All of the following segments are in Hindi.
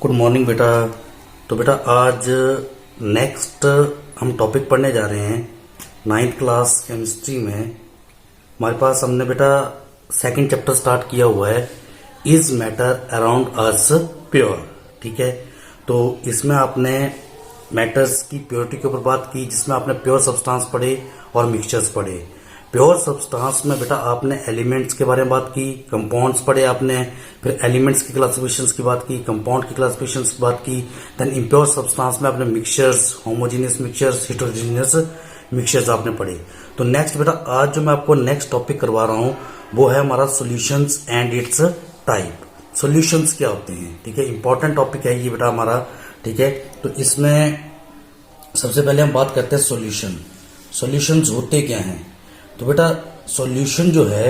गुड मॉर्निंग बेटा। तो बेटा आज नेक्स्ट हम टॉपिक पढ़ने जा रहे हैं नाइन्थ क्लास केमिस्ट्री में। हमारे पास हमने बेटा सेकंड चैप्टर स्टार्ट किया हुआ है, is matter around us pure. ठीक है, तो इसमें आपने मैटर्स की प्योरिटी के ऊपर बात की, जिसमें आपने प्योर सब्सटेंस पढ़े और मिक्सचर्स पढ़े। प्योर सब्सटेंस में बेटा आपने एलिमेंट्स के बारे में बात की, कंपाउंड्स पढ़े आपने, फिर एलिमेंट्स की क्लासिफिकेशंस की बात की, कंपाउंड की क्लासिफिकेशंस की बात की। देन इम्प्योर सब्सटेंस में आपने mixtures, homogeneous mixtures, heterogeneous mixtures आपने पढ़े। तो नेक्स्ट बेटा आज जो मैं आपको नेक्स्ट टॉपिक करवा रहा हूं वो है हमारा solutions and it's type. Solutions क्या होते हैं, ठीक है, इंपॉर्टेंट टॉपिक है ये बेटा हमारा। ठीक है, तो इसमें सबसे पहले हम बात करते हैं सॉल्यूशन। सॉल्यूशंस होते क्या हैं? तो बेटा सॉल्यूशन जो है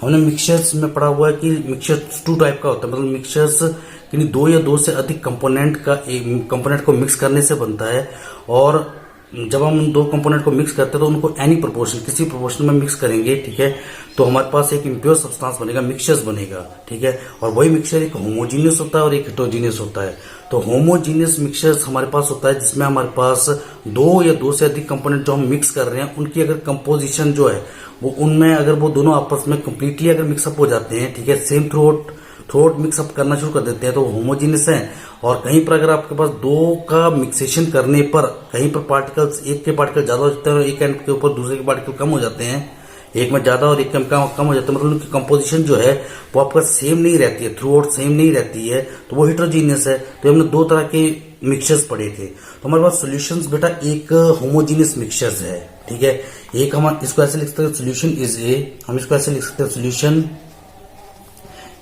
हमने मिक्सचर्स में पढ़ा हुआ है कि मिक्सचर्स टू टाइप का होता है, मतलब मिक्सचर्स यानी दो या दो से अधिक कंपोनेंट का एक कंपोनेंट को मिक्स करने से बनता है। और जब हम उन दो कंपोनेंट को मिक्स करते हैं तो उनको एनी प्रोपोर्शन, किसी प्रोपोर्शन में मिक्स करेंगे, ठीक है, तो हमारे पास एक इम्प्योर सब्सटेंस बनेगा, मिक्सचर्स बनेगा। ठीक है, और वही मिक्सचर एक होमोजीनियस होता है और एक हेटेरोजीनियस होता है। तो होमोजीनियस मिक्सचर्स हमारे पास होता है जिसमें हमारे पास दो या दो से अधिक कंपोनेंट जो हम मिक्स कर रहे हैं उनकी अगर कंपोजिशन जो है वो उनमें अगर वो दोनों आपस में कंप्लीटली अगर मिक्सअप हो जाते हैं, ठीक है, सेम थ्रू मिक्सअप करना शुरू कर देते हैं तो होमोजीनियस है। और कहीं पर अगर आपके पास दो का मिक्सेशन करने पर कहीं पर पार्टिकल्स, एक के पार्टिकल ज्यादा हो जाते हैं और एक एंड के ऊपर दूसरे के पार्टिकल कम हो जाते हैं, एक में ज्यादा और एक में कम हो जाता है, मतलब उनकी कंपोजिशन जो है वो आपका सेम नहीं रहती है, थ्रू आउट सेम नहीं रहती है, तो वो हेटेरोजीनियस है। तो हमने दो तरह के मिक्सचर्स पढ़े थे। तो हमारे पास सॉल्यूशंस बेटा एक होमोजीनियस मिक्सचर्स है। ठीक है, एक हम इसको ऐसे लिख सकते हैं, सॉल्यूशन इज ए, हम इसको ऐसे लिख सकते हैं, solution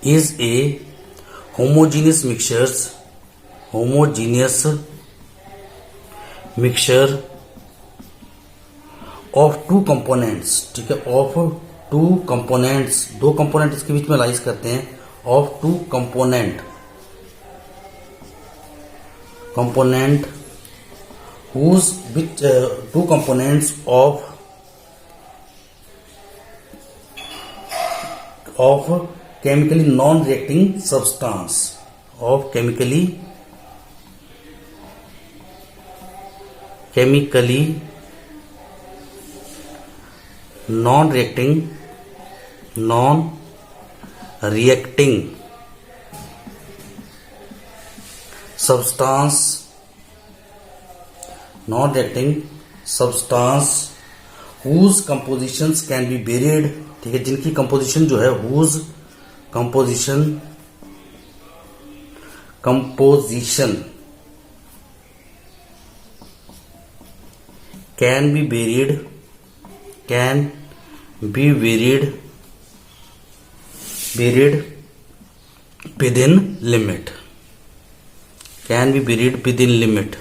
is a homogeneous mixtures, homogeneous mixture of two components. ठीक है, ऑफ टू कंपोनेंट्स, दो कंपोनेंट इसके बीच में लाइज करते हैं, of two component whose which two components of chemically non-reacting substance, of chemically non-reacting substance, non-reacting substance whose compositions can be varied। ठीक है, जिनकी कंपोजिशन जो है whose composition can be varied within limit, can be varied within limit,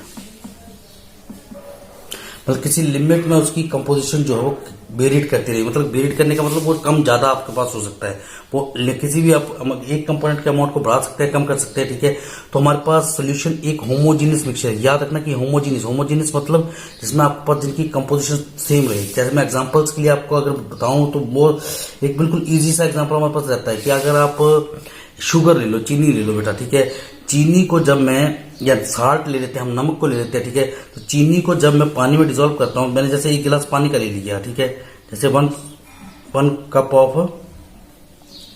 मतलब किसी लिमिट में उसकी कंपोजिशन जो है वो वेरिएट करती रही। मतलब वेरिएट करने का मतलब वो कम ज्यादा आपके पास हो सकता है, वो किसी भी आप एक कंपोनेंट के अमाउंट को बढ़ा सकते हैं, कम कर सकते हैं। ठीक है, तो हमारे पास सोल्यूशन एक होमोजीनियस मिक्सचर है। याद रखना कि होमोजीनियस मतलब जिसमें आपके पास जिनकी कंपोजिशन सेम रहे। जैसे मैं एग्जांपल्स के लिए आपको अगर बताऊं तो वो एक बिल्कुल इजी सा एग्जांपल हमारे पास रहता है कि अगर आप शुगर ले लो, चीनी ले लो बेटा, ठीक है, चीनी को जब मैं, या साल्ट ले लेते हैं हम, नमक को ले लेते हैं, ठीक है, तो चीनी को जब मैं पानी में डिसॉल्व करता हूं, मैंने जैसे एक गिलास पानी का ले लिया, ठीक है, जैसे वन कप ऑफ,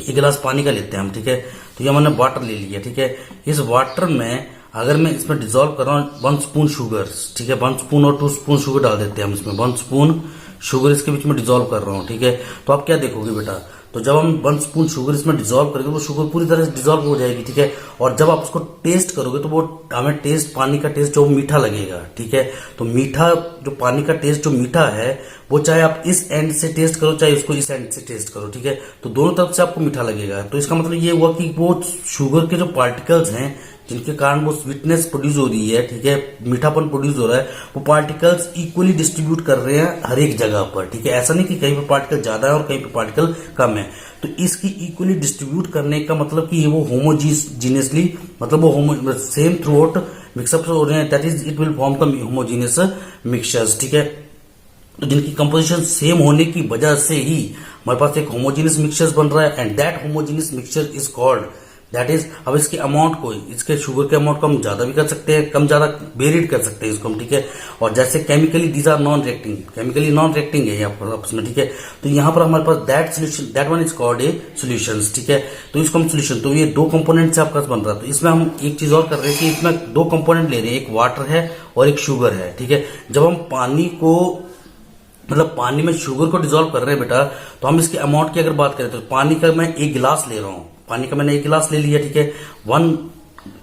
एक गिलास पानी का लेते हैं हम, ठीक है, तो ये मैंने वाटर ले लिया। ठीक है, इस वाटर में अगर मैं इसमें डिसॉल्व कर रहा हूं 1 स्पून शुगर, ठीक है, 1 स्पून और 2 स्पून शुगर डाल देते हैं हम इसमें, 1 स्पून शुगर इसके बीच में डिसॉल्व कर रहा हूं। ठीक है, तो आप क्या देखोगे बेटा, तो जब हम 1 स्पून शुगर इसमें डिसॉल्व करेंगे वो शुगर पूरी तरह से डिसॉल्व हो जाएगी। ठीक है, और जब आप उसको टेस्ट करोगे तो वो हमें टेस्ट, पानी का टेस्ट जो मीठा लगेगा। ठीक है, तो मीठा जो पानी का टेस्ट जो मीठा है वो चाहे आप इस एंड से टेस्ट करो चाहे उसको इस एंड से टेस्ट करो, ठीक है, तो दोनों तरफ से आपको मीठा लगेगा। तो इसका मतलब ये हुआ कि वो शुगर के जो पार्टिकल्स हैं जिनके कारण वो स्वीटनेस प्रोड्यूस हो रही है, ठीक है, मीठापन प्रोड्यूस हो रहा है, वो पार्टिकल्स इक्वली डिस्ट्रीब्यूट कर रहे हैं हर एक जगह पर। ठीक है, ऐसा नहीं कि कहीं पर पार्टिकल ज्यादा है और कहीं पर पार्टिकल कम है। तो इसकी इक्वली डिस्ट्रीब्यूट करने का मतलब कि वो होमोजीनियसली, मतलब वो सेम थ्रू आउट मिक्सअप हो रहे हैं, that is it will form the homogeneous mixtures. ठीक है, तो जिनकी कंपोजिशन सेम होने की वजह से ही हमारे पास एक होमोजीनियस मिक्सचर बन रहा है, and that homogeneous mixture is called that is, अब इसके अमाउंट को, इसके शुगर के अमाउंट को हम ज्यादा भी कर सकते हैं, कम ज्यादा वेरिएट कर सकते हैं इसको हम, ठीक है। और जैसे chemically these are non reacting, chemically non reacting है यहाँ पर आपस में, ठीक है। तो यहाँ पर हमारे पास that solution, that one is called a solution, ठीक है। तो इसको हम सोल्यूशन, तो ये दो कंपोनेंट से आपका बन रहा है। तो इसमें हम एक चीज और कर रहे हैं कि इसमें दो कंपोनेंट ले रहे हैं, एक वाटर है और एक शुगर है, ठीक है। जब हम पानी को, मतलब पानी में शुगर को डिसॉल्व कर रहे हैं बेटा, तो हम इसके अमाउंट की अगर बात करें तो पानी का मैं एक गिलास ले रहा हूं, पानी का मैंने एक गिलास ले लिया, ठीक है।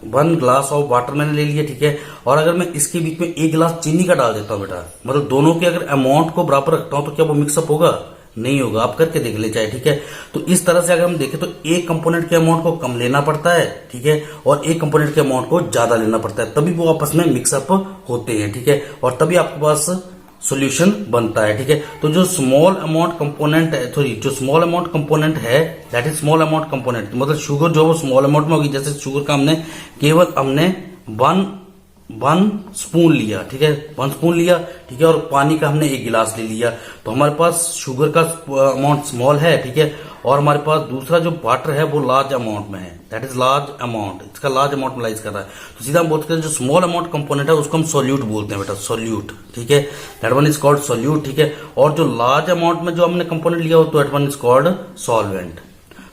वन ग्लास ऑफ वाटर मैंने ले लिया, ठीक है। और अगर मैं इसके बीच में एक गिलास चीनी का डाल देता हूं बेटा, मतलब दोनों के अगर अमाउंट को बराबर रखता हूं, तो क्या वो मिक्सअप होगा? नहीं होगा। आप करके देख ले चाहे, ठीक है। तो इस तरह से अगर हम देखें तो एक कंपोनेंट के अमाउंट को कम लेना पड़ता है, ठीक है, और एक कंपोनेंट के अमाउंट को ज्यादा लेना पड़ता है, तभी वो आपस में मिक्सअप होते हैं, ठीक है। और तभी आपके पास सॉल्यूशन बनता है, ठीक है। तो जो स्मॉल अमाउंट कंपोनेंट है, सॉरी, जो स्मॉल अमाउंट कंपोनेंट है, that is small amount component, मतलब शुगर जो वो स्मॉल अमाउंट में होगी। जैसे शुगर का हमने केवल वन स्पून लिया, ठीक है, 1 स्पून लिया, ठीक है, और पानी का हमने एक गिलास ले लिया, तो हमारे पास शुगर का अमाउंट स्मॉल है, ठीक है। और हमारे पास दूसरा जो वाटर है वो लार्ज अमाउंट में है, दैट इज लार्ज अमाउंट, इसका लार्ज अमाउंट में लाइज कर रहा है। तो सीधा हम बोलते हैं जो स्मॉल अमाउंट कंपोनेंट है उसको हम सोल्यूट बोलते हैं बेटा, सोल्यूट, ठीक है। That one is called solute, ठीक है। और जो लार्ज अमाउंट में जो हमने कंपोनेंट लिया हो तो that one is called solvent.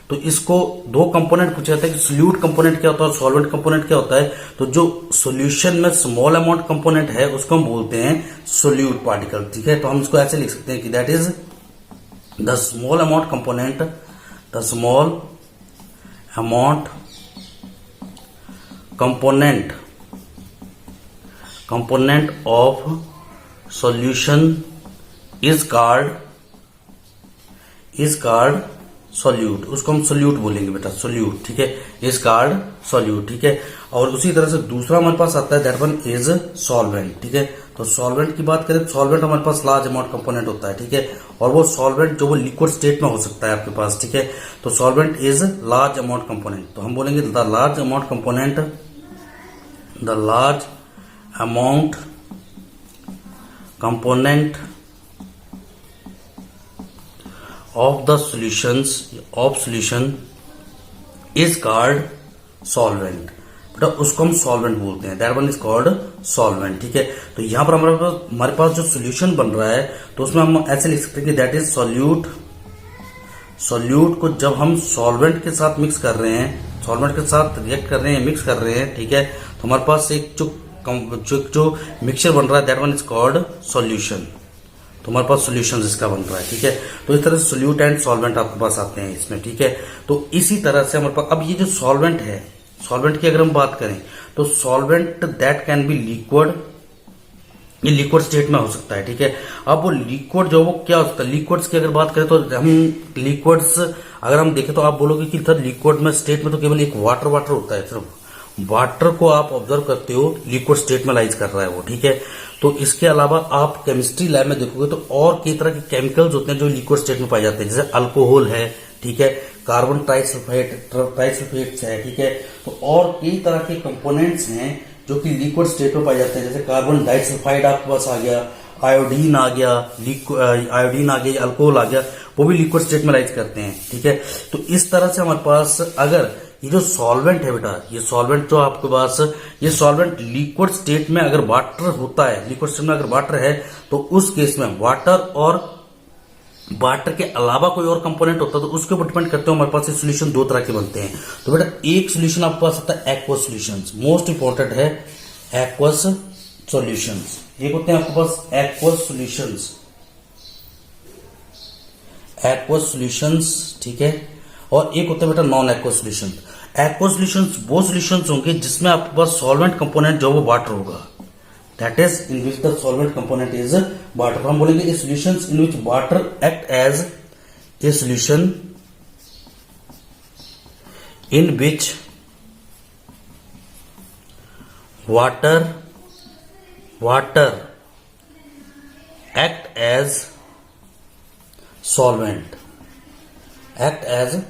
तो इसको दो कंपोनेंट पूछा जाता है कि सोल्यूट कंपोनेंट क्या होता है और सॉल्वेंट कंपोनेंट क्या होता है। तो जो सॉल्यूशन में स्मॉल अमाउंट कंपोनेंट है उसको हम बोलते हैं सोल्यूट पार्टिकल, ठीक है। तो हम इसको ऐसे लिख सकते हैं कि that is the small amount component, the small amount component of solution is called solute. उसको हम सॉल्यूट बोलेंगे बेटा, सॉल्यूट, ठीक है, इज कॉल्ड सॉल्यूट, ठीक है। और उसी तरह से दूसरा हमारे पास आता है, दैट वन इज सॉल्वेंट, ठीक है। तो सॉल्वेंट की बात करें तो सॉल्वेंट हमारे पास लार्ज अमाउंट कंपोनेंट होता है, ठीक है। और वो सॉल्वेंट जो वो लिक्विड स्टेट में हो सकता है आपके पास, ठीक है। तो solvent is large amount component, तो हम बोलेंगे the large amount component, the large amount component of the solution is called solvent, बेटा उसको हम सॉल्वेंट बोलते हैं, that one is called solvent, ठीक है। तो यहां पर हमारे पास जो सॉल्यूशन बन रहा है तो उसमें हम ऐसे लिख सकते हैं कि दैट इज सॉल्यूट को जब हम सॉल्वेंट के साथ मिक्स कर रहे हैं, सॉल्वेंट के साथ रिएक्ट कर रहे हैं, मिक्स कर रहे हैं, ठीक है, तो हमारे पास एक जो मिक्सचर बन रहा है that one is called solution. तो हमारे पास सॉल्यूशन इसका बन रहा है, ठीक है। तो इस तरह से सोल्यूट एंड सॉल्वेंट आपके पास आते हैं इसमें, ठीक है। तो इसी तरह से हमारे पास अब ये जो सॉल्वेंट है, सॉल्वेंट की अगर हम बात करें तो solvent that can be liquid, ये लिक्विड स्टेट में हो सकता है, ठीक है। अब वो लिक्विड जो वो क्या हो सकता है, लिक्विड्स की अगर बात करें तो हम लिक्विड्स अगर हम देखें तो आप बोलोगे कि सर लिक्विड में स्टेट में तो केवल एक वाटर होता है, सिर्फ वाटर को आप ऑब्जर्व करते हो, लिक्विड स्टेट में लाइज कर रहा है वो, ठीक है। तो इसके अलावा आप केमिस्ट्री लैब में देखोगे तो और कई तरह के केमिकल्स होते हैं जो लिक्विड स्टेट में पाए जाते हैं, जैसे अल्कोहल है, ठीक है, कार्बन ट्राइसल्फेट है, ठीक है। तो और कई तरह के कंपोनेंट्स हैं जो कि लिक्विड स्टेट में पाए जाते हैं, जैसे कार्बन डाइसल्फाइड आपके पास आ गया, आयोडीन आ गया, अल्कोहल आ गया, वो भी लिक्विड स्टेट में लाइज करते हैं, ठीक है। तो इस तरह से हमारे पास अगर ये जो सॉल्वेंट है बेटा, ये सॉल्वेंट जो आपके पास, ये सॉल्वेंट लिक्विड स्टेट में अगर वाटर होता है, लिक्विड स्टेट में अगर वाटर है तो उस केस में वाटर और वाटर के अलावा कोई और कंपोनेंट होता है तो उसके ऊपर डिपेंड करते हो हमारे पास ये सोल्यूशन दो तरह के बनते हैं। तो बेटा एक सोल्यूशन आपके पास होता है एक्वस सॉल्यूशंस, मोस्ट इंपॉर्टेंट है एक्वस सॉल्यूशंस। एक होते हैं आपके पास एक्वस सॉल्यूशंस, ठीक है। और एक होता है बेटा non aqueous solution. Aqueous solutions वो सॉल्यूशंस होंगे जिसमें आपके पास सॉल्वेंट कंपोनेंट जो वो वाटर होगा, that is in which the solvent component is water. हम बोलेंगे a solutions in which water act as a solution in which water act as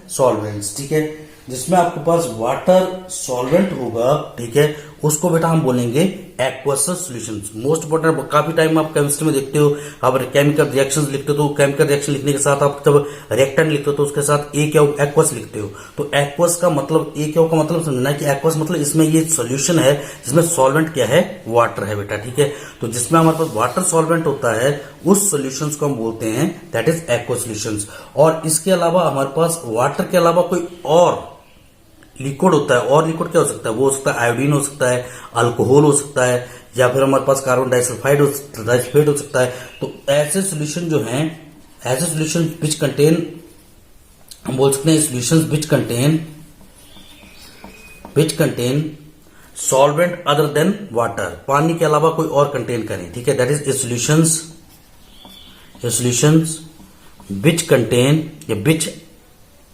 solvents, ठीक है। जिसमें आपके पास वाटर सॉल्वेंट होगा, ठीक है, उसको बेटा हम बोलेंगे एक्वस सॉल्यूशंस। मोस्ट इंपोर्टेंट, काफी टाइम आप केमिस्ट्री में देखते हो, आप केमिकल रिएक्शंस लिखते हो तो केमिकल रिएक्शन लिखने के साथ आप जब रिएक्टेंट लिखते हो तो उसके साथ ए क्या एक्वस लिखते हो। तो एक्वस का मतलब ए क्या का मतलब समझना है कि एक्वस मतलब इसमें ये सॉल्यूशन है जिसमें सॉल्वेंट क्या है, वाटर है बेटा, ठीक है। तो जिसमें हमारे पास वाटर सॉल्वेंट होता है उस सॉल्यूशंस को हम बोलते हैं दैट इज एक्वस सॉल्यूशंस। और इसके अलावा हमारे पास वाटर के अलावा कोई और लिक्विड होता है, और लिक्विड क्या हो सकता है, वो हो सकता है आयोडीन हो सकता है, अल्कोहल हो सकता है, या फिर हमारे पास कार्बन डाइसल्फाइड हो सकता है। तो ऐसे सॉल्यूशन जो हैं, ऐसे सॉल्यूशन विच कंटेन, हम बोल सकते हैं solutions which contain solvent other than water, पानी के अलावा कोई और कंटेन करें, ठीक है। That is solutions which contain या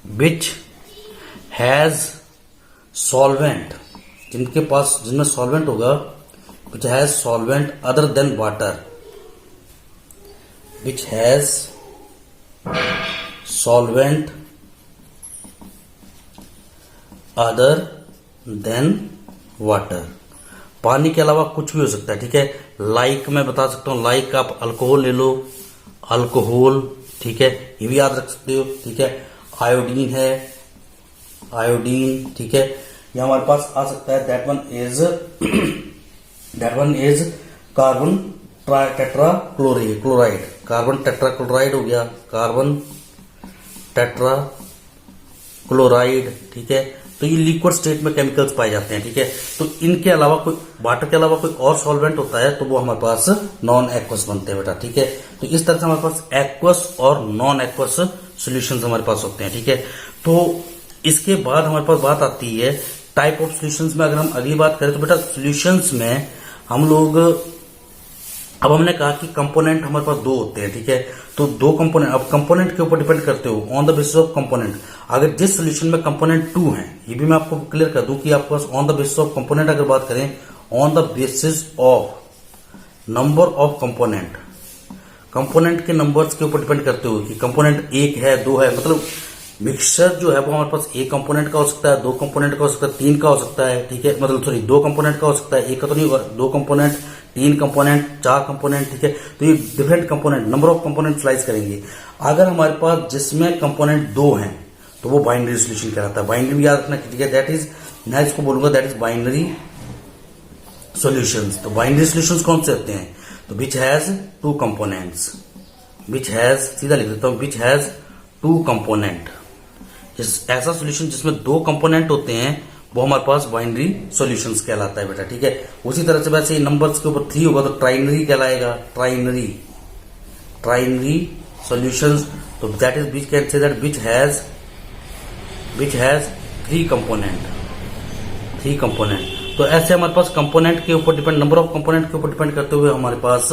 विच हैज सॉल्वेंट, जिनमें सॉल्वेंट होगा, which has solvent other than water, which has solvent other than water, पानी के अलावा कुछ भी हो सकता है, ठीक है। लाइक मैं बता सकता हूं, लाइक आप अल्कोहल ले लो, अल्कोहल, ठीक है, ये भी याद रख सकते हो, ठीक है। आयोडीन है, आयोडीन, ठीक है। यह हमारे पास आ सकता है that one is carbon tetrachloride, carbon tetrachloride हो गया, कार्बन टेट्राक्लोराइड, ठीक है। तो ये लिक्विड स्टेट में केमिकल्स पाए जाते हैं, ठीक है। तो इनके अलावा कोई, वाटर के अलावा कोई और सॉल्वेंट होता है तो वो हमारे पास नॉन एक्वस बनते हैं बेटा, ठीक है। तो इस तरह से हमारे पास एक्वस और नॉन एक्वस सॉल्यूशंस हमारे पास होते हैं, ठीक है। तो इसके बाद हमारे पास बात आती है टाइप ऑफ सॉल्यूशंस में। अगर हम अगली बात करें तो बेटा सॉल्यूशंस में हम लोग, अब हमने कहा कि कंपोनेंट हमारे पास दो होते हैं, ठीक है। तो दो कंपोनेंट, अब कंपोनेंट के ऊपर डिपेंड करते हो on the basis of component. अगर जिस सॉल्यूशन में कंपोनेंट 2 है, ये भी मैं आपको क्लियर कर दूं कि आपके pass on the basis of component, अगर बात करें on the basis of number of component, component के नंबर्स के ऊपर डिपेंड करते हो कि कंपोनेंट 1 है, 2 है, मतलब मिक्सचर जो है वो हमारे पास एक कंपोनेंट का हो सकता है, 2 कंपोनेंट का हो सकता है, 3 का हो सकता है, ठीक है। मतलब सॉरी 2 कंपोनेंट का हो सकता है, एक का तो नहीं होगा, 2 कंपोनेंट, 3 कंपोनेंट, 4 कंपोनेंट, ठीक है। तो ये different component, number of component slice करेंगे। अगर हमारे पास जिसमें कंपोनेंट 2 हैं तो वो बाइनरी सॉल्यूशन कहलाता है। बाइनरी भी याद रखना, ठीक है। दैट इज, मैं इसको बोलूंगा दैट इज बाइनरी सॉल्यूशंस। तो बाइनरी सॉल्यूशंस कौन से होते हैं, तो which has 2 components, which has, सीधा लिख देता हूं, विच हैज 2 कंपोनेंट। ऐसा सॉल्यूशन जिसमें 2 कंपोनेंट होते हैं वो हमारे पास बाइनरी सॉल्यूशंस कहलाता है बेटा, ठीक है। उसी तरह से वैसे नंबर्स के ऊपर 3 होगा तो ट्राइनरी कहलाएगा, ट्राइनरी सॉल्यूशंस। तो that is which can say that which has 3 component. तो ऐसे हमारे पास कंपोनेंट के ऊपर डिपेंड, नंबर ऑफ कंपोनेंट के ऊपर डिपेंड करते हुए हमारे पास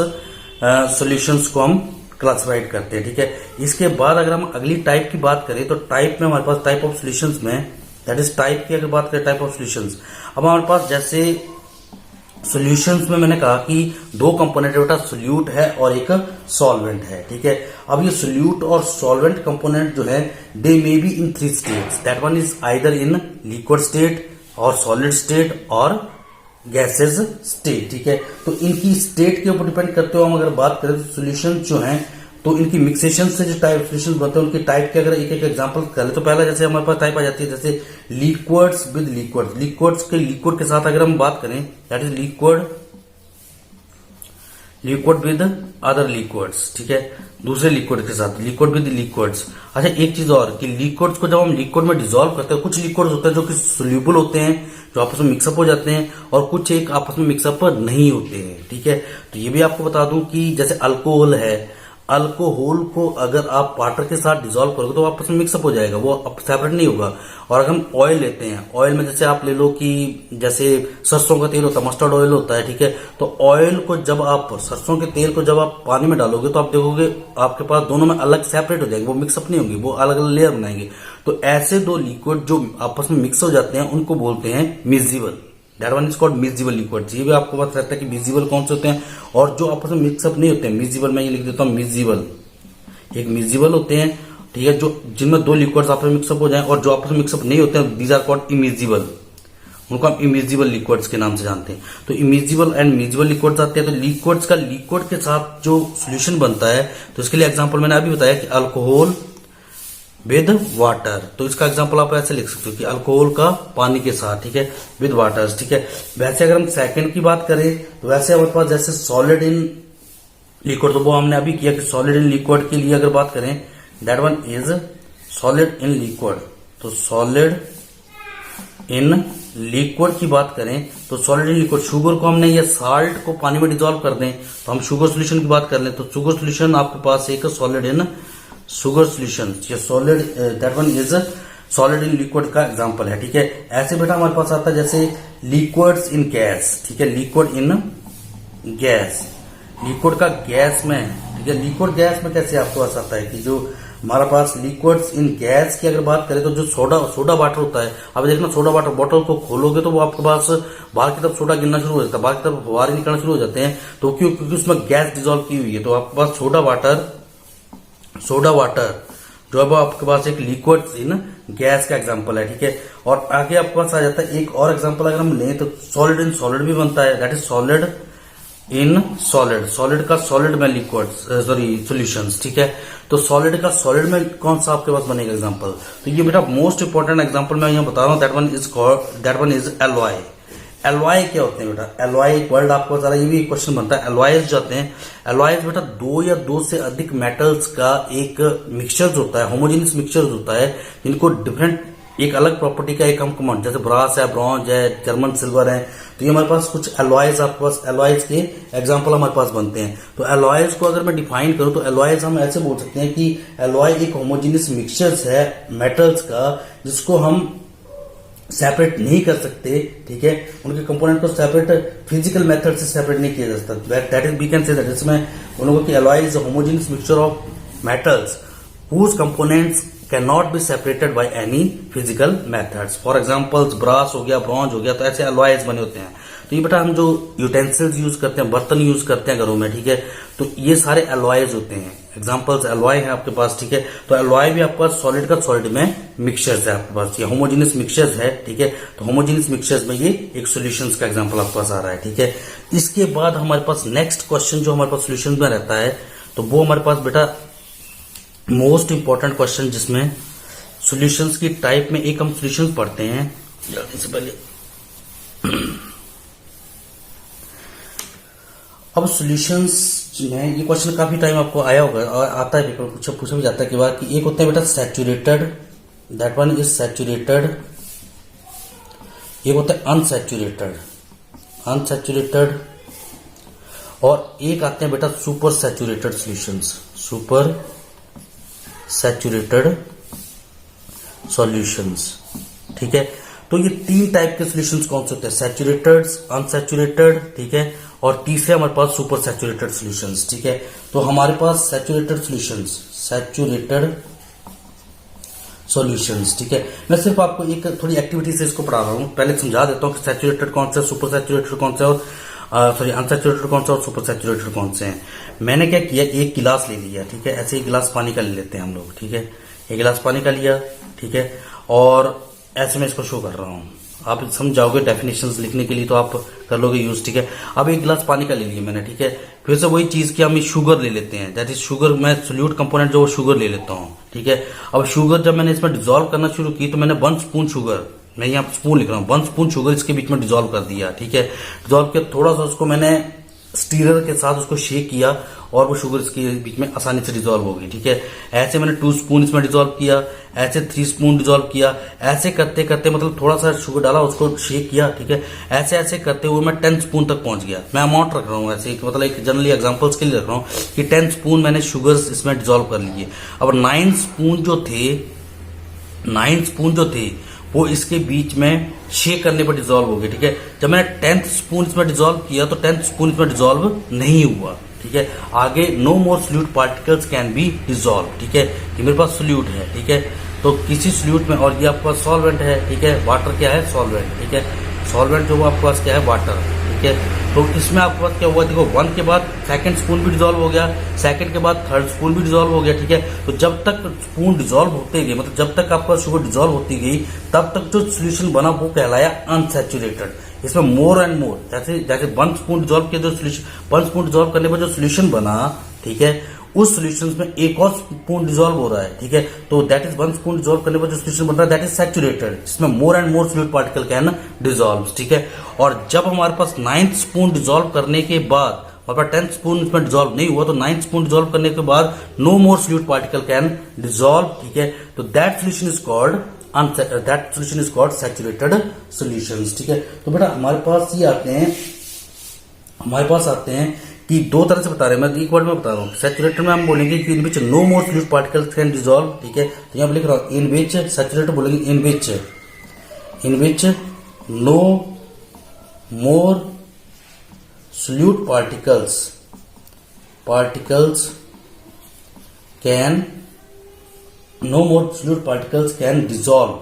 सॉल्यूशंस को हम क्लासिफाइड करते हैं, ठीक है। इसके बाद अगर हम अगली टाइप की बात करें तो टाइप में हमारे पास टाइप ऑफ सॉल्यूशंस में, दैट इज टाइप की अगर बात करें, टाइप ऑफ सॉल्यूशंस, अब हमारे पास जैसे सॉल्यूशंस में मैंने कहा कि 2 कंपोनेंट बेटा, सोल्यूट है और एक सॉल्वेंट है, ठीक है। अब ये सोल्यूट और सॉल्वेंट कंपोनेंट जो है they may be in 3 states, that one is either in liquid state और सॉलिड स्टेट और गैसेज स्टेट, ठीक है। तो इनकी स्टेट के ऊपर डिपेंड करते हुए हम अगर बात करें तो सॉल्यूशन जो हैं तो इनकी मिक्सेशन से जो टाइप सॉल्यूशन बनते हैं उनकी टाइप के अगर एक एक एग्जांपल करें तो पहला जैसे हमारे पास टाइप आ जाती है जैसे लिक्विड्स विद लिक्विड्स के लिक्विड के साथ अगर हम बात करें that is liquid with other liquids, ठीक है। दूसरे लिक्विड के साथ लिक्विड विद लिक्विड्स। अच्छा एक चीज और कि लिक्विड्स को जब हम लिक्विड में डिसॉल्व करते हैं, कुछ लिक्विड्स होते हैं जो कि सोल्यूबल होते हैं, जो आपस में मिक्सअप हो जाते हैं, और कुछ एक आपस में मिक्सअप नहीं होते हैं, ठीक है। तो ये भी आपको बता दूं कि जैसे अल्कोहल है, अल्कोहल को अगर आप वाटर के साथ डिसॉल्व करोगे तो आपस में मिक्सअप हो जाएगा, वो सेपरेट नहीं होगा। और अगर हम ऑयल लेते हैं, ऑयल में जैसे आप ले लो कि जैसे सरसों का तेल होता है, मस्टर्ड ऑयल होता है, ठीक है। तो ऑयल को जब आप, सरसों के तेल को जब आप पानी में डालोगे तो आप देखोगे आपके पास दोनों में अलग सेपरेट हो जाएंगे, वो मिक्सअप नहीं होंगे, वो अलग अलग लेयर बनाएंगे। तो ऐसे 2 लिक्विड जो आपस में मिक्स हो जाते हैं उनको बोलते हैं miscible, that one is called miscible liquid. ये भी आपको पता रहता है कि मिक्सिबल कौन से होते हैं, और जो आपस में मिक्सअप नहीं होते हैं मिक्सिबल, मैं ये लिख देता हूं मिक्सिबल, एक मिक्सिबल होते हैं, ठीक है, जो जिनमें 2 लिक्विड्स आपस में मिक्सअप हो जाएं, और जो आपस में मिक्सअप नहीं होते हैं दीज आर कॉल्ड इमिक्सिबल। उनको हम इमिजिबल लिक्विड्स के नाम से जानते हैं। तो इमिजिबल एंड मिजिबल लिक्विड्स आते हैं। तो लिक्विड्स का लिक्विड के साथ जो सोल्यूशन बनता है, तो इसके लिए एग्जांपल मैंने अभी बताया कि अल्कोहल विद वाटर। तो इसका एग्जांपल आप ऐसे लिख सकते हो कि अल्कोहल का पानी के साथ, ठीक है, विद वाटर, ठीक है। वैसे अगर हम सेकंड की बात करें तो वैसे हमारे पास जैसे सॉलिड इन लिक्विड, तो वो हमने अभी किया कि सॉलिड इन लिक्विड के लिए अगर बात करें, that one is solid in liquid. तो सॉलिड इन लिक्विड की बात करें तो सॉलिड इन लिक्विड, शुगर को हमने या साल्ट को पानी में डिजोल्व कर दें तो हम शुगर सोल्यूशन की बात कर लें। तो शुगर सोल्यूशन आपके पास एक सॉलिड इन शुगर सोल्यूशन, ये solid, that one is solid in liquid का एग्जांपल है, ठीक है। ऐसे बेटा हमारे पास आता है जैसे लिक्विड्स इन गैस, ठीक है, लिक्विड इन गैस, लिक्विड का गैस में, ठीक है। लिक्विड गैस में कैसे आपके पास आता है कि जो हमारा पास लिक्विड्स इन गैस की अगर बात करें तो जो सोडा वाटर होता है, अब देखना सोडा वाटर बॉटल को खोलोगे तो वो आपके पास बाहर की तरफ सोडा गिरना शुरू हो जाता है, बाहर की तरफ फुहारे निकलना शुरू हो जाते हैं। तो क्योंकि उसमें गैस डिजोल्व की हुई है, तो आपके पास सोडा वाटर जो है वो आपके पास एक लिक्विड इन गैस का एग्जांपल है, ठीक है। और आगे आपके पास आ जाता है एक और एग्जांपल अगर हम लें तो सॉलिड इन सॉलिड भी बनता है, that is solid in solid. Solid का सॉलिड में लिक्विड, सॉरी सॉल्यूशंस, ठीक है। तो सॉलिड का सॉलिड में कौन सा आपके पास बनेगा एग्जांपल? तो ये बेटा मोस्ट इंपॉर्टेंट एग्जांपल मैं यहाँ बता रहा हूँ, that one is alloy. Alloy क्या होते हैं बेटा? एलॉय एक वर्ड आपको बता रहा है, ये भी एक क्वेश्चन बनता है। एलॉयज जाते हैं, एलॉयज बेटा दो या दो से अधिक मेटल्स का एक मिक्सचर होता है, होमोजेनियस मिक्सचर होता है, जिनको डिफरेंट एक अलग प्रॉपर्टी का एक हम कमांड, जैसे ब्रास है, ब्रॉन्ज है, जर्मन सिल्वर है। तो ये हमारे पास कुछ एलॉयज, आपके पास एलॉयज के एग्जांपल हमारे पास बनते हैं। तो एलॉयज को अगर मैं डिफाइन करूं तो एलॉयज हम ऐसे बोल सकते हैं कि एलॉय एक होमोजेनियस मिक्सचर्स है मेटल्स का, जिसको हम सेपरेट नहीं कर सकते, ठीक है। उनके कंपोनेंट को सेपरेट फिजिकल मेथड से सेपरेट नहीं किया जा सकता। That is we can say that, इसमें उन लोगों की alloy is homogeneous mixture of metals whose components cannot be separated by any physical methods. For example, brass हो गया, ब्रॉन्ज हो गया, तो ऐसे अलॉयज बने होते हैं। तो ये बेटा हम जो यूटेंसिल्स यूज करते हैं, बर्तन यूज करते हैं घरों में, ठीक है, तो ये सारे अलॉयज होते हैं। एग्जांपल्स अलॉय है आपके पास, ठीक है। तो अलॉय भी आपके पास सॉलिड का सॉलिड में मिक्सचर्स है आपके पास, ये होमोजेनियस मिक्सचर्स है, ठीक है। तो होमोजेनियस मिक्सचर्स में ये एक सॉल्यूशंस का एग्जांपल आपके पास आ रहा है, ठीक है। इसके बाद हमारे पास नेक्स्ट क्वेश्चन जो हमारे पास सॉल्यूशंस में रहता है, तो वो हमारे पास बेटा मोस्ट इंपॉर्टेंट क्वेश्चन, जिसमें सॉल्यूशंस की टाइप में एक हम सॉल्यूशंस पढ़ते हैं जल्दी से पहले। अब सॉल्यूशंस में ये क्वेश्चन काफी टाइम आपको आया होगा और आता है, पेपर पूछा भी जाता है कि बात कि एक होता है बेटा saturated, that one is saturated, एक होता है अनसैचुरेटेड, और एक आते हैं बेटा super saturated solutions, super saturated solutions, ठीक है। तो ये तीन टाइप के सॉल्यूशंस कौन से होते हैं? सैचुरेटेड, अनसैचुरेटेड, ठीक है, और तीसरे हमारे पास सुपर सैचुरेटेड सॉल्यूशंस, ठीक है। तो हमारे पास सैचुरेटेड सॉल्यूशंस, ठीक है। मैं सिर्फ आपको एक थोड़ी एक्टिविटी से इसको पढ़ा रहा हूं, पहले समझा देता हूं कि सैचुरेटेड कौन सा, सुपर सैचुरेटेड कौन सा, और अनसैचुरेटेड कौन सा और सुपर सैचुरेटेड कौन से हैं। मैंने क्या किया, एक गिलास ले लिया, ठीक है, ऐसे ही गिलास पानी का ले लेते हैं हम लोग, ठीक है। एक गिलास पानी का लिया, ठीक है, और ऐसे मैं इसको शो कर रहा हूं, आप समझ जाओगे डेफिनेशंस लिखने के लिए तो आप कर लोगे यूज, ठीक है। अब एक गिलास पानी का ले लिया मैंने, ठीक है। फिर से वही चीज की हम शुगर ले लेते हैं, दैट इज शुगर, मैं सोल्यूट कंपोनेंट जो शुगर ले लेता हूँ, ठीक है। अब शुगर जब मैंने इसमें डिजोल्व करना शुरू की तो मैंने 1 स्पून शुगर, मैं यहाँ स्पून लिख रहा हूँ, 1 स्पून शुगर इसके बीच में डिजोल्व कर दिया, ठीक है। डिजोल्व किया, थोड़ा सा उसको मैंने स्टीरर के साथ उसको शेक किया और वो शुगर इसके बीच में आसानी से डिजोल्व हो गई, ठीक है। ऐसे मैंने 2 स्पून इसमें डिजोल्व किया, ऐसे 3 स्पून डिजोल्व किया, ऐसे करते करते मतलब थोड़ा सा शुगर डाला, उसको शेक किया, ठीक है। ऐसे ऐसे करते हुए मैं 10 स्पून तक पहुंच गया। मैं अमाउंट रख रहा हूँ ऐसे, मतलब एक जनरली एग्जांपल्स के लिए रख रहा हूँ कि 10 स्पून मैंने शुगर इसमें डिजोल्व कर लिए। अब 9 स्पून जो थे वो इसके बीच में शेक करने पर डिजोल्व हो गए, ठीक है। जब मैंने 10th स्पून इसमें डिजोल्व किया तो 10th स्पून इसमें डिजोल्व नहीं हुआ, ठीक है। आगे no more solute particles can be dissolve, ठीक है। ये मेरे पास सोल्यूट है, ठीक है। तो किसी सोल्यूट में, और ये आपके पास सॉल्वेंट है, ठीक है। वाटर क्या है? सॉल्वेंट, ठीक है। सॉल्वेंट जो आपके पास क्या है? वाटर, ठीक है। तो इसमें आपके पास क्या हुआ, देखो 1 के बाद सेकंड स्पून भी डिजोल्व हो गया, सेकंड के बाद थर्ड स्पून भी डिजोल्व हो गया, ठीक है। तो जब तक स्पून डिजोल्व होते गए, मतलब जब तक आपका शुगर डिजोल्व होती गई, तब तक जो सोल्यूशन बना वो कहलाया अनसैचुरेटेड। इसमें मोर एंड मोर, जैसे जैसे 1 स्पून डिजोल्व किया, जो सोल्यूशन 1 स्पून डिजोल्व करने पर जो सोल्यूशन बना, ठीक है, उस सोल्यूशन में एक और स्पून डिजोल्व हो रहा है, ठीक है। तो दैट इज 1 स्पून डिजोल्व करने पर जो सोल्यूशन बन रहा है दैट इज सैचुरेटेड, इसमें मोर and more solute particle can dissolve, ठीक है। और जब हमारे पास 9th स्पून डिजोल्व करने के बाद, हमारे पास 10th स्पून इसमें डिजोल्व नहीं हुआ, तो 9th स्पून डिजोल्व करने के बाद no more solute particle can dissolve, ठीक है। तो that solution is called saturated solutions, ठीक है। तो बेटा हमारे पास ये आते हैं, हमारे पास आते हैं कि दो तरह से बता रहे हैं, मैं एक वर्ड में बता रहा हूँ। सैचुरेटेड में हम बोलेंगे कि in which no more solute particles can dissolve, ठीक है। तो यहाँ पे लिख रहा हूँ इन विच, सैचुरेटेड बोलेंगे in which no more solute particles can, no more solute particles can dissolve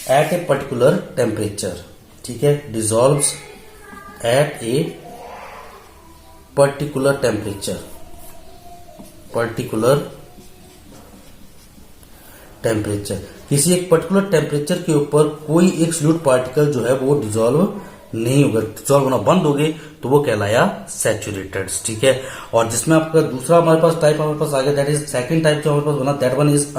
at a particular temperature, ठीक है। Dissolves at a particular temperature, किसी एक पर्टिकुलर टेम्परेचर के ऊपर कोई एक सोल्यूट पार्टिकल जो है वो डिजोल्व नहीं होगा, डिजोल्व होना बंद हो गई, तो वो कहलाया सैचुरेटेड, ठीक है। और जिसमें आपका दूसरा हमारे पास टाइप हमारे पास आ गया, दैट इज सेकंड टाइप जो हमारे पास बना, दैट वन इज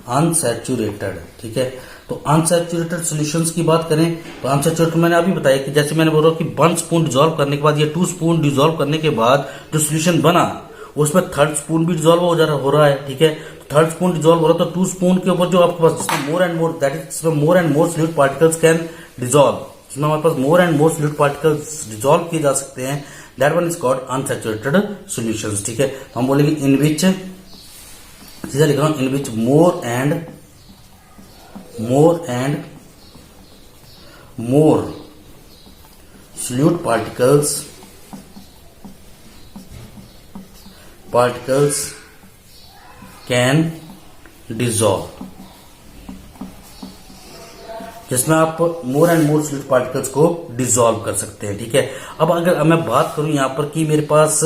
अनसैचुरेटेड, ठीक है। तो अनसैचुरेटेड सॉल्यूशंस की बात करें तो अनसैचुरेटेड मैंने अभी बताया कि जैसे मैंने बोला कि 1 स्पून डिजोल्व करने के बाद या 2 स्पून डिजोल्व करने के बाद जो सॉल्यूशन बना उसमें थर्ड स्पून भी डिजोल्व हो रहा है, ठीक है। तो थर्ड स्पून डिजोल्व हो रहा है तो 2 स्पून के ऊपर जो आपके पास जिसमें more and more, that is more and more solute particles can dissolve, जिसमें हमारे पास more and more solute particles dissolve किए जा सकते हैं, that one is called unsaturated solutions, ठीक है। तो हम बोलेंगे इन विच, सीधा लिख रहा हूं, in which more and more solute particles can dissolve, जिसमें आप more and more solute particles को डिजोल्व कर सकते हैं, ठीक है। अब अगर मैं बात करूं यहां पर कि मेरे पास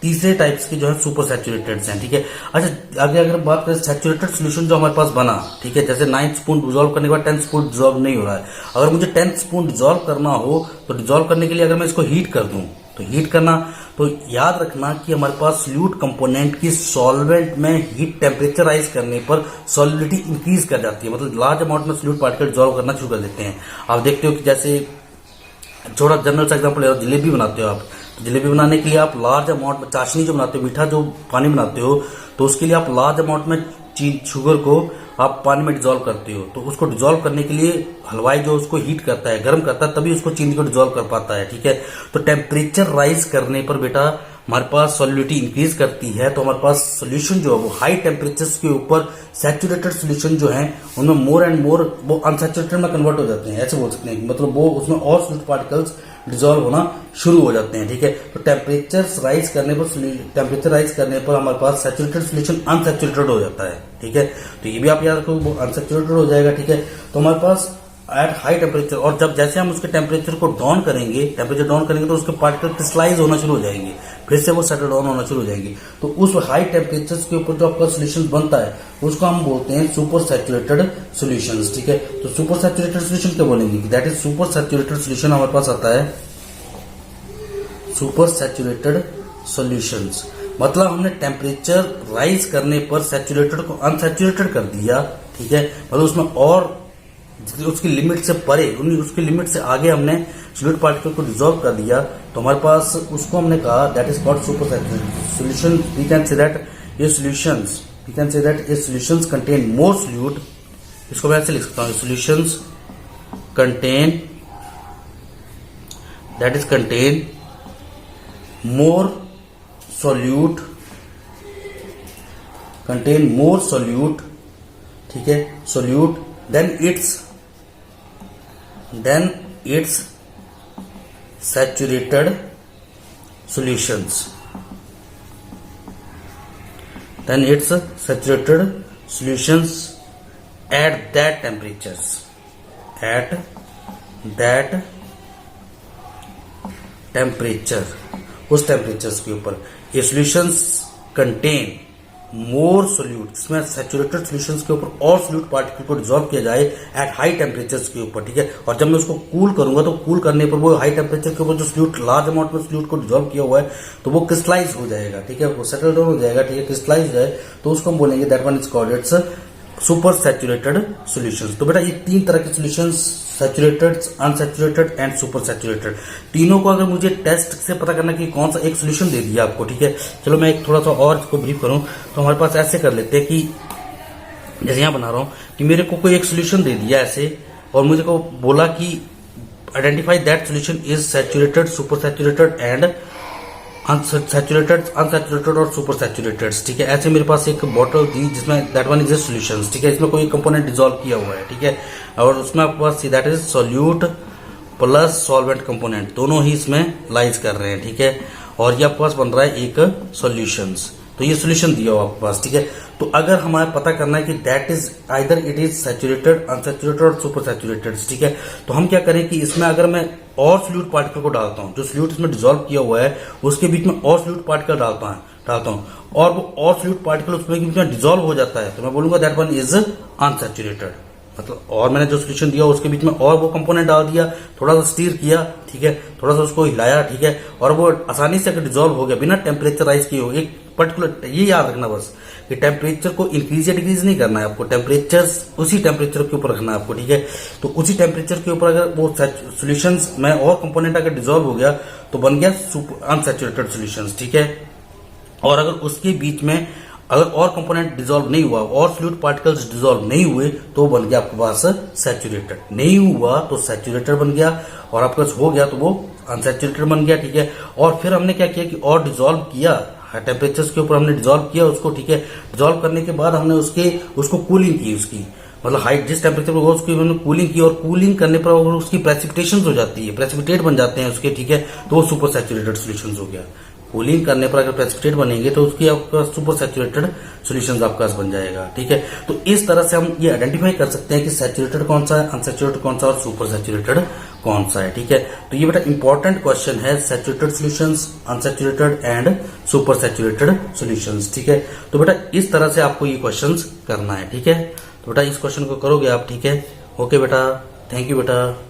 तीसरे टाइप्स के जो है सुपर सैचुरेटेड हैं, ठीक है। अच्छा आगे अगर बात करें सैचुरेटेड सॉल्यूशन जो हमारे पास बना, ठीक है, जैसे 9th स्पून डिजोल्व करने के बाद 10th स्पून डिजोल्व नहीं हो रहा है, अगर मुझे 10th स्पून डिजोल्व करना हो तो डिजोल्व करने के लिए अगर मैं इसको हीट कर दूं, तो हीट करना, तो याद रखना कि हमारे पास सोल्यूट कंपोनेंट की सॉल्वेंट में हीट टेम्परेचर राइज करने पर सॉल्युबिलिटी इंक्रीज कर जाती है, मतलब लार्ज अमाउंट में सोल्यूट पार्टिकल डिजोल्व करना शुरू कर देते हैं। आप देखते हो कि जैसे थोड़ा जनरल सा एग्जांपल है, जलेबी बनाते हो आप, तो जलेबी बनाने के लिए आप लार्ज अमाउंट में चाशनी जो बनाते हो, मीठा जो पानी बनाते हो, तो उसके लिए आप लार्ज अमाउंट में शुगर को आप पानी में डिजोल्व करते हो, तो उसको डिजोल्व करने के लिए हलवाई जो उसको हीट करता है, गर्म करता है, तभी उसको चीनी को डिजोल्व कर पाता है, ठीक है। तो टेम्परेचर राइज करने पर बेटा हमारे पास सॉल्युबिलिटी इंक्रीज करती है, तो हमारे पास सोल्यूशन जो है वो हाई टेम्परेचर्स के ऊपर सैचुरेटेड सोल्यूशन जो है उनमें मोर एंड मोर वो अनसैचुरेटेड में कन्वर्ट हो जाते हैं, ऐसे बोल सकते हैं, मतलब वो उसमें और सोल्यूट पार्टिकल्स डिजोल्व होना शुरू हो जाते हैं, ठीक है। तो टेम्परेचर राइज करने पर हमारे पास सैचुरेटेड सोल्यूशन अनसैचुरेटेड हो जाता है, ठीक है। तो ये भी आप याद रखो, वो अनसैचुरेटेड हो जाएगा, ठीक है। तो हमारे पास एट हाई टेम्परेचर, और जब जैसे हम उसके टेम्परेचर डाउन करेंगे तो उसके पार्टिकल क्रिस्टलाइज होना शुरू हो जाएंगे, फिर से वो सेटल डाउन होना शुरू हो जाएंगे। तो उस हाई टेम्परेचर के ऊपर जो आपका सोल्यूशन बनता है उसको हम बोलते हैं सुपर सैचुरेटेड सोल्यूशंस, ठीक है। तो सुपर सैचुरेटेड सोल्यूशन क्या बोलेंगे, that is super saturated solution हमारे पास आता है सुपर सैचुरेटेड सॉल्यूशंस, मतलब हमने टेम्परेचर राइज करने पर सैचुरेटेड को अनसैचुरेटेड कर दिया, ठीक है। मतलब उसमें और उसकी लिमिट से परे, उसकी लिमिट से आगे हमने सोल्यूट पार्टिकल को डिसॉल्व कर दिया, तो हमारे पास उसको हमने कहा that is called super saturated solution. We can say that ये सॉल्यूशंस कंटेन मोर सोल्यूट, इसको मैं ऐसे लिख सकता हूँ, सॉल्यूशंस कंटेन मोर सोल्यूट, ठीक है, solute then it's saturated solutions, at that temperatures at that temperature, उस टेम्परेचर के ऊपर ये सॉल्यूशंस कंटेन मोर सोल्यूट, इसमें सैचुरेटेड सॉल्यूशंस के ऊपर और सोल्यूट पार्टिकल को डिसॉल्व किया जाए एट हाई टेम्परेचर्स के ऊपर, ठीक है। और जब मैं उसको कूल करूंगा तो कूल करने पर वो हाई टेम्परेचर के ऊपर जो सोल्यूट लार्ज अमाउंट में सोल्यूट को डिसॉल्व किया हुआ है तो वो क्रिस्टलाइज हो जाएगा, ठीक है, वो सेटल डाउन हो जाएगा, ठीक है, क्रिस्टलाइज हो जाए तो उसको हम बोलेंगे that one is called its super saturated solutions. तो बेटा ये तीन तरह के solutions, saturated, unsaturated and super saturated, तीनों को अगर मुझे टेस्ट से पता करना कि कौन सा एक सॉल्यूशन दे दिया आपको, ठीक है। चलो मैं एक थोड़ा सा और इसको ब्रीफ करूं तो हमारे पास ऐसे कर लेते हैं कि जैसे यहां बना रहा हूं कि मेरे को कोई एक सॉल्यूशन दे दिया ऐसे और मुझे को बोला कि identify that solution is saturated, super saturated and unsaturated, unsaturated और सुपर सैचुरेटेड, ठीक है। ऐसे मेरे पास एक बॉटल दी जिसमें दैट वन इज सॉल्यूशंस, ठीक है, इसमें कोई कंपोनेंट डिसॉल्व किया हुआ है, ठीक है, और उसमें आपके पास that is solute plus solvent component, दोनों ही इसमें लाइज कर रहे हैं, ठीक है। और ये आपके पास बन रहा है एक सॉल्यूशंस, तो ये सॉल्यूशन दिया हुआ आपके पास, ठीक है। तो अगर हमें पता करना है कि that is either it is saturated, unsaturated और सुपर सैचुरेटेड, ठीक है, तो हम क्या करें कि इसमें अगर मैं और सोल्यूट पार्टिकल को डालता हूं, जो सोल्यूट इसमें डिसॉल्व किया हुआ है उसके बीच में और सोल्यूट पार्टिकल डालता हूं और वो और सोल्यूट पार्टिकल उसमें बीच में डिसॉल्व हो जाता है तो मैं बोलूंगा दैट वन इज अनसैचुरेटेड, मतलब और मैंने जो सोल्यूशन दिया उसके बीच में और वो कंपोनेंट डाल दिया, थोड़ा सा स्टीर किया, ठीक है, थोड़ा सा उसको हिलाया, ठीक है, और वो आसानी से अगर डिसॉल्व हो गया बिना टेम्परेचर राइज किए हो, एक पर्टिकुलर ये याद रखना बस कि टेम्परेचर को इंक्रीज या डिक्रीज नहीं करना है आपको, टेम्परेचर उसी टेम्परेचर के ऊपर रखना है आपको, ठीक है। तो उसी टेम्परेचर के ऊपर अगर वो सॉल्यूशंस में और कंपोनेंट अगर डिसॉल्व हो गया तो बन गया अनसैचुरेटेड सॉल्यूशंस, ठीक है। और अगर उसके बीच में अगर और कंपोनेंट डिसॉल्व नहीं हुआ और फ्लूइड पार्टिकल्स डिसॉल्व नहीं हुए तो बन गया आपके पास सैचुरेटेड, नहीं हुआ तो सैचुरेटेड बन गया और आपके पास हो गया तो वो अनसैचुरेटेड बन गया, ठीक है। और फिर हमने क्या किया कि और डिसॉल्व किया, टेम्परेचर के ऊपर हमने डिसॉल्व किया उसको, ठीक है। डिसॉल्व करने के बाद हमने उसको कूलिंग की, उसकी मतलब हाइट जिस टेम्परेचर पर हो उसकी हमने कूलिंग की और कूलिंग करने पर अगर उसकी प्रेसिपिटेशन हो जाती है, प्रेसिपिटेट बन जाते हैं उसके, ठीक है, तो वो सुपर सैचुरेटेड सोल्यूशन हो गया। कूलिंग करने पर अगर प्रेसिपिटेट बनेंगे तो उसकी आपका सुपर सैचुरेटेड सॉल्यूशन आपका बन जाएगा, ठीक है। तो इस तरह से हम ये आइडेंटिफाई कर सकते हैं कि सैचुरेटेड कौन सा है, अनसैचुरेटेड कौन सा और सुपर सैचुरेटेड कौन सा है, ठीक है। तो ये बेटा इंपॉर्टेंट क्वेश्चन है, saturated solutions, unsaturated and super saturated solutions, ठीक है। तो बेटा इस तरह से आपको ये क्वेश्चन करना है, ठीक है। तो बेटा इस क्वेश्चन को करोगे आप, ठीक है। ओके बेटा, थैंक यू बेटा।